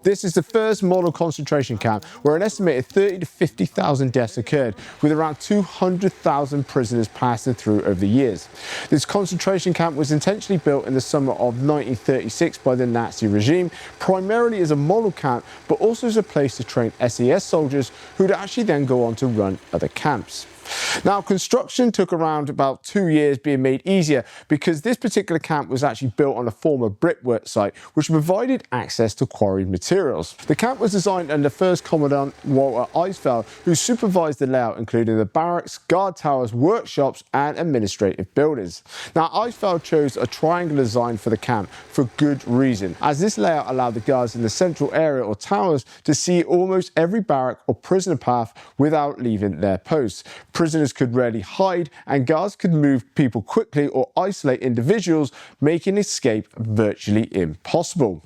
This is the first model concentration camp where an estimated 30 to 50,000 deaths occurred, with around 200,000 prisoners passing through over the years. This concentration camp was intentionally built in the summer of 1936 by the Nazi regime, primarily as a model camp, but also as a place to train SES soldiers who would actually then go on to run other camps. Now, construction took around about 2 years, being made easier because this particular camp was actually built on a former brickworks site, which provided access to quarried materials. The camp was designed under First Commandant Walter Eisfeld, who supervised the layout, including the barracks, guard towers, workshops, and administrative buildings. Now, Eisfeld chose a triangular design for the camp for good reason, as this layout allowed the guards in the central area or towers to see almost every barrack or prisoner path without leaving their posts. Prisoners could rarely hide, and guards could move people quickly or isolate individuals, making escape virtually impossible.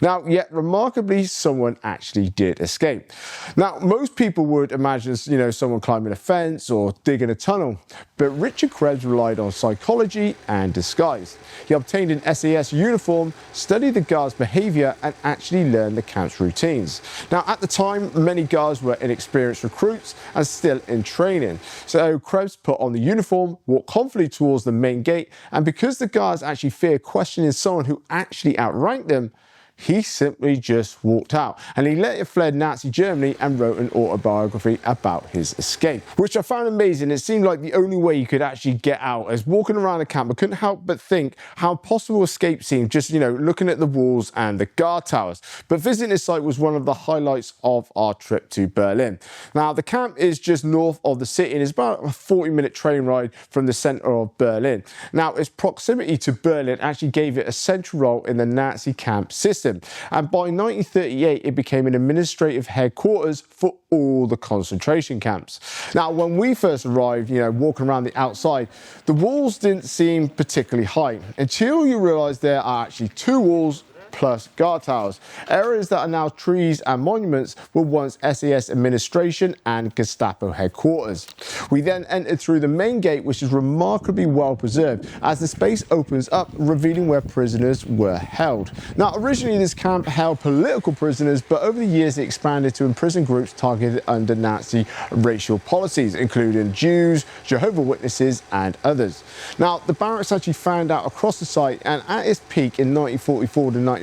Now, yet remarkably, someone actually did escape. Now, most people would imagine, someone climbing a fence or digging a tunnel, but Richard Krebs relied on psychology and disguise. He obtained an SAS uniform, studied the guards' behavior, and actually learned the camp's routines. Now, at the time, many guards were inexperienced recruits and still in training. So Krebs put on the uniform, walked confidently towards the main gate, and because the guards actually feared questioning someone who actually outranked them, he simply just walked out, and he later fled Nazi Germany and wrote an autobiography about his escape, which I found amazing. It seemed like the only way you could actually get out. As walking around the camp, I couldn't help but think how possible escape seemed, just looking at the walls and the guard towers. But visiting this site was one of the highlights of our trip to Berlin. Now, the camp is just north of the city and is about a 40-minute train ride from the centre of Berlin. Now, its proximity to Berlin actually gave it a central role in the Nazi camp system. And by 1938, it became an administrative headquarters for all the concentration camps. Now, when we first arrived, walking around the outside, the walls didn't seem particularly high until you realise there are actually 2 walls plus guard towers. Areas that are now trees and monuments were once SAS administration and Gestapo headquarters. We then entered through the main gate, which is remarkably well preserved, as the space opens up, revealing where prisoners were held. Now, originally this camp held political prisoners, but over the years it expanded to imprison groups targeted under Nazi racial policies, including Jews, Jehovah's Witnesses, and others. Now, the barracks actually fanned out across the site, and at its peak in 1944 to 1945,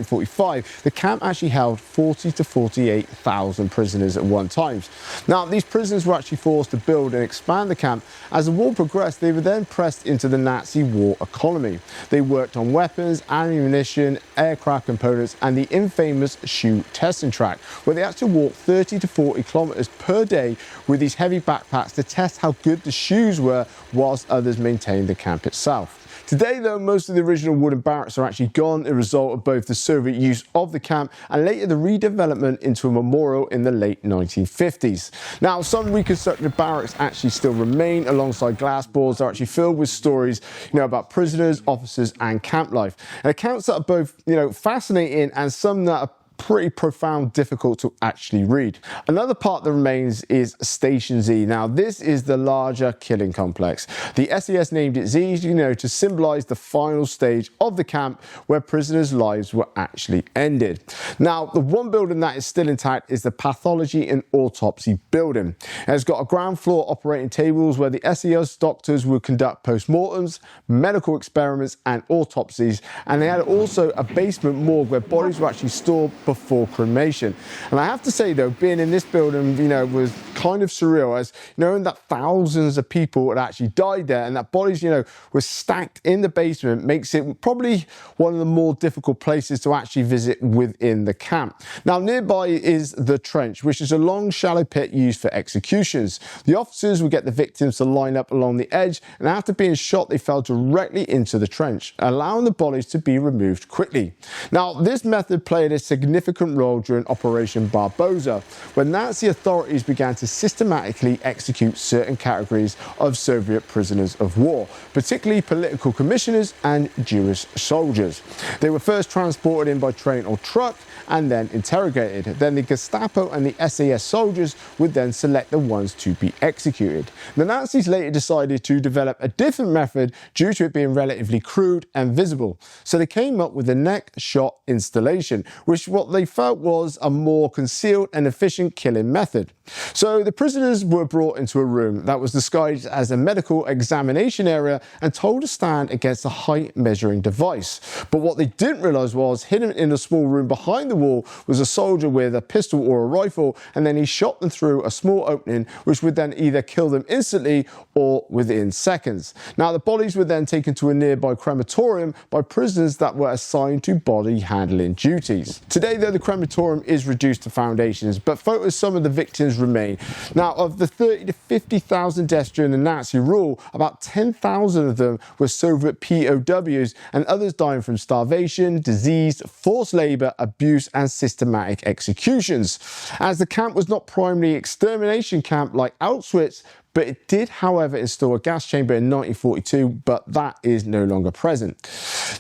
the camp actually held 40 to 48,000 prisoners at one time. Now, these prisoners were actually forced to build and expand the camp. As the war progressed, they were then pressed into the Nazi war economy. They worked on weapons, ammunition, aircraft components, and the infamous shoe testing track, where they had to walk 30 to 40 kilometers per day with these heavy backpacks to test how good the shoes were, whilst others maintained the camp itself. Today, though, most of the original wooden barracks are actually gone as a result of both the Soviet use of the camp and later the redevelopment into a memorial in the late 1950s. Now, some reconstructed barracks actually still remain alongside glass boards that are actually filled with stories, about prisoners, officers, and camp life. And accounts that are both, fascinating and some that are pretty profound, difficult to actually read. Another part that remains is Station Z. Now, this is the larger killing complex. The SES named it Z, to symbolise the final stage of the camp where prisoners' lives were actually ended. Now, the one building that is still intact is the Pathology and Autopsy building. And it's got a ground floor operating tables where the SES doctors would conduct post-mortems, medical experiments, and autopsies. And they had also a basement morgue where bodies were actually stored before cremation. And I have to say, though, being in this building, was kind of surreal, as knowing that thousands of people had actually died there and that bodies, were stacked in the basement makes it probably one of the more difficult places to actually visit within the camp. Now, nearby is the trench, which is a long, shallow pit used for executions. The officers would get the victims to line up along the edge, and after being shot, they fell directly into the trench, allowing the bodies to be removed quickly. Now, this method played a significant role during Operation Barbarossa, when Nazi authorities began to systematically execute certain categories of Soviet prisoners of war, particularly political commissioners and Jewish soldiers. They were first transported in by train or truck and then interrogated. Then the Gestapo and the SAS soldiers would then select the ones to be executed. The Nazis later decided to develop a different method due to it being relatively crude and visible. So they came up with the neck shot installation, which what they felt was a more concealed and efficient killing method. So the prisoners were brought into a room that was disguised as a medical examination area and told to stand against a height measuring device. But what they didn't realize was hidden in a small room behind the wall was a soldier with a pistol or a rifle, and then he shot them through a small opening which would then either kill them instantly or within seconds. Now the bodies were then taken to a nearby crematorium by prisoners that were assigned to body handling duties. Today though, the crematorium is reduced to foundations, but photos of some of the victims remain. Now of the 30 to 50,000 deaths during the Nazi rule, about 10,000 of them were Soviet POWs, and others dying from starvation, disease, forced labour, abuse and systematic executions. As the camp was not primarily an extermination camp like Auschwitz, but it did, however, install a gas chamber in 1942, but that is no longer present.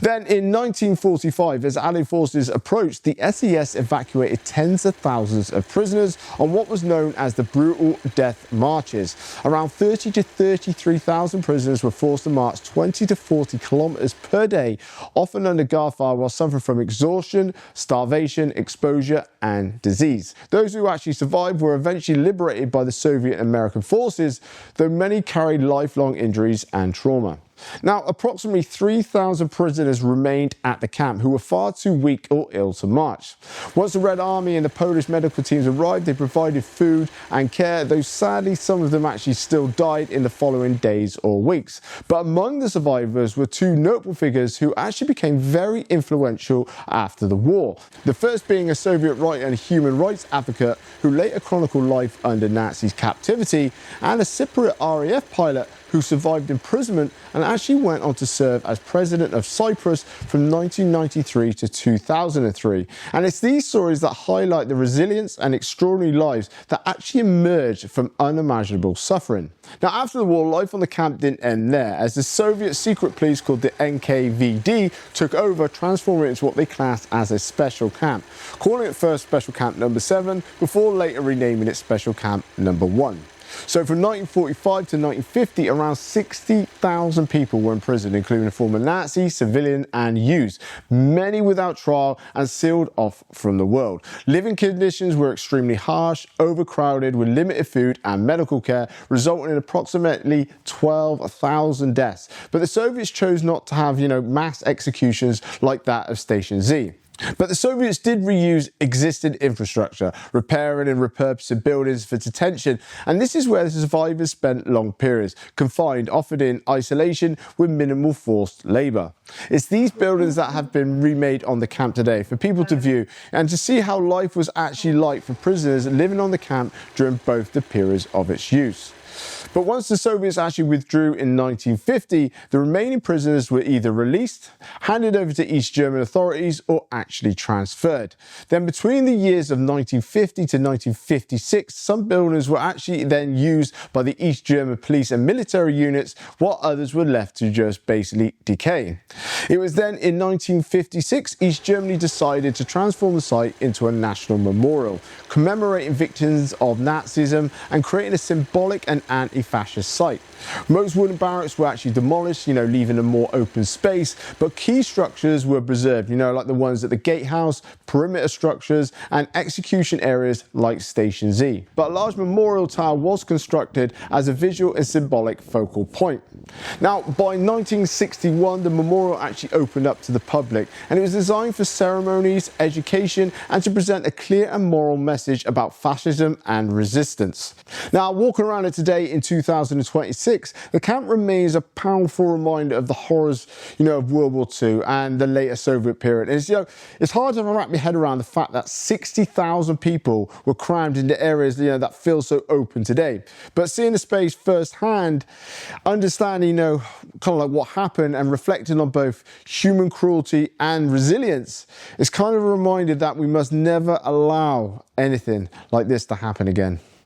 Then in 1945, as Allied forces approached, the SES evacuated tens of thousands of prisoners on what was known as the brutal death marches. Around 30 to 33,000 prisoners were forced to march 20 to 40 kilometers per day, often under guard fire while suffering from exhaustion, starvation, exposure and disease. Those who actually survived were eventually liberated by the Soviet and American forces, though many carried lifelong injuries and trauma. Now, approximately 3,000 prisoners remained at the camp who were far too weak or ill to march. Once the Red Army and the Polish medical teams arrived, they provided food and care, though sadly some of them actually still died in the following days or weeks. But among the survivors were two notable figures who actually became very influential after the war. The first being a Soviet writer and human rights advocate who later chronicled life under Nazi captivity, and a Cypriot RAF pilot who survived imprisonment and actually went on to serve as president of Cyprus from 1993 to 2003. And it's these stories that highlight the resilience and extraordinary lives that actually emerged from unimaginable suffering. Now, after the war, life on the camp didn't end there, as the Soviet secret police called the NKVD took over, transforming it into what they classed as a special camp, calling it first Special Camp Number 7, before later renaming it Special Camp Number 1. So from 1945 to 1950, around 60,000 people were in prison, including former Nazis, civilian and youths, many without trial and sealed off from the world. Living conditions were extremely harsh, overcrowded with limited food and medical care, resulting in approximately 12,000 deaths. But the Soviets chose not to have, mass executions like that of Station Z. But the Soviets did reuse existing infrastructure, repairing and repurposing buildings for detention, and this is where the survivors spent long periods, confined, often in isolation with minimal forced labour. It's these buildings that have been remade on the camp today for people to view and to see how life was actually like for prisoners living on the camp during both the periods of its use. But once the Soviets actually withdrew in 1950, the remaining prisoners were either released, handed over to East German authorities, or actually transferred. Then between the years of 1950 to 1956, some buildings were actually then used by the East German police and military units, while others were left to just basically decay. It was then in 1956 East Germany decided to transform the site into a national memorial, commemorating victims of Nazism and creating a symbolic and anti-fascist site. Most wooden barracks were actually demolished, leaving a more open space, but key structures were preserved, like the ones at the gatehouse, perimeter structures, and execution areas like Station Z. But a large memorial tower was constructed as a visual and symbolic focal point. Now, by 1961, the memorial actually opened up to the public, and it was designed for ceremonies, education, and to present a clear and moral message about fascism and resistance. Now, walking around it today in 2026, the camp remains a powerful reminder of the horrors, of World War II and the later Soviet period. And it's hard to wrap your head around the fact that 60,000 people were crammed into areas, that feel so open today. But seeing the space firsthand, understanding, kind of like what happened and reflecting on both human cruelty and resilience, is kind of a reminder that we must never allow anything like this to happen again.